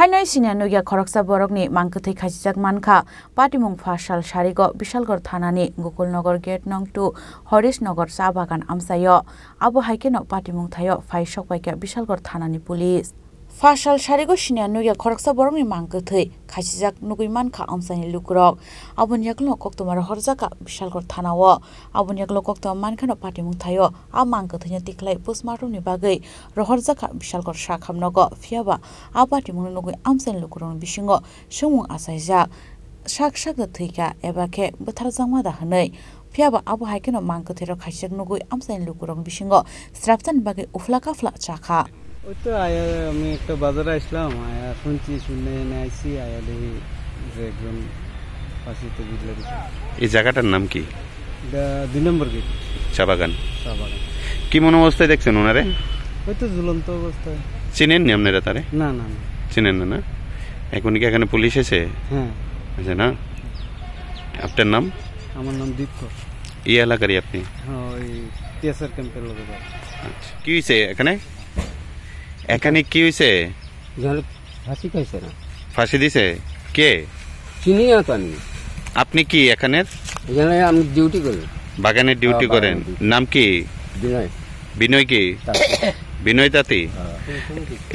Hainai Sinyanugia Khoroksa Borokni Mangkuthi Khasijak Mankha Patimung Fashal Sharigo Bishalgor Thanani Gokulnagar Gate Nong 2 Horisnagar Sabagan Amsayo Abu Haikeno Patimung Thayo Phai Shokpaika Bishalgor Thanani Police Fashal Sharigo Sinyanugia Khoroksa Borokni Mangkuthi Khasijak Nugui Mankha Amsani Lukrok Abun Yaklo Koktomar Horzaka Bishalgor Thanawo Abun Yaklo Koktom Mankano Patimung Thayo A Mangkuthi Tiklai Postmortem ni Bagai Rohorzaka Bishalgor Shakhamnogo Fiaba A Patimung Nugui Amsan Lukrong Bishingo Shumung Asaija Shak the Tika Ebake Batarzamada Hanai Fiaba Abu Haikeno Mangkuthi Khasijak Nugui Amsan Lukrong Bishingo Straptan Bagai Uflaka Flat Chaka ওই তো আমি একটা বাজারে আসলাম শুনছি শুনে আইছি দেখি যে একজন ফাঁসিতে ঝুলে গেছে। এই জায়গাটার নাম কি? 2 নম্বর গেট চাবাগান। কি মনে অবস্থায় দেখছেন ওনারে? ওই তো ঝুলন্ত অবস্থায়। চিনেন নি আপনারা তারে? না না না চিনেন না না? এখন কি এখানে পুলিশ এসে? হ্যাঁ আছে না? আপনার নাম? আমার নাম দীপ্ত। এই এলাকারই আপনি? হ্যাঁ ওই টিএসআর ক্যাম্পের লোক। আচ্ছা কি হইছে এখানে? এখানে কি হইছে? জানে ফাঁসি খাইছে না। ফাঁসি দিছে কে? চিনি না তো আমি। আপনি কি এখানে? এখানে আমি ডিউটি করি। বাগানে ডিউটি করেন। নাম কি? বিনয়। বিনয় কি? বিনয় তাঁতি।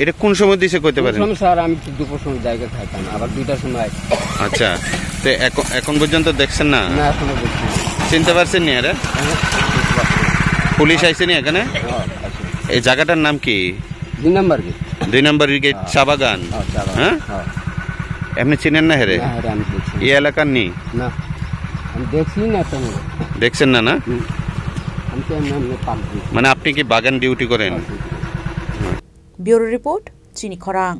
এটা কোন সময় দিছে কইতে পারেন? স্যার আমি দুপুর সময় জায়গা খাইতাম আবার 2টার সময়। আচ্ছা তো এখন পর্যন্ত দেখছেন না? না এখনো দেখছি। চিনতে পারছেন নি আরে? পুলিশ আইছে নি এখানে? এই জায়গাটার নাম কি? 2 নম্বর গেট। 2 নম্বর গেট চাবাগান। হ্যাঁ এমনি চিনেন না হেরে? এই এলাকার নি? না আমি দেখছি না তো। দেখছেন না না? আমি তো এমনি পাবো। মানে আপনি কি বাগান ডিউটি করেন? ব্যুরো রিপোর্ট চিনি খরাং।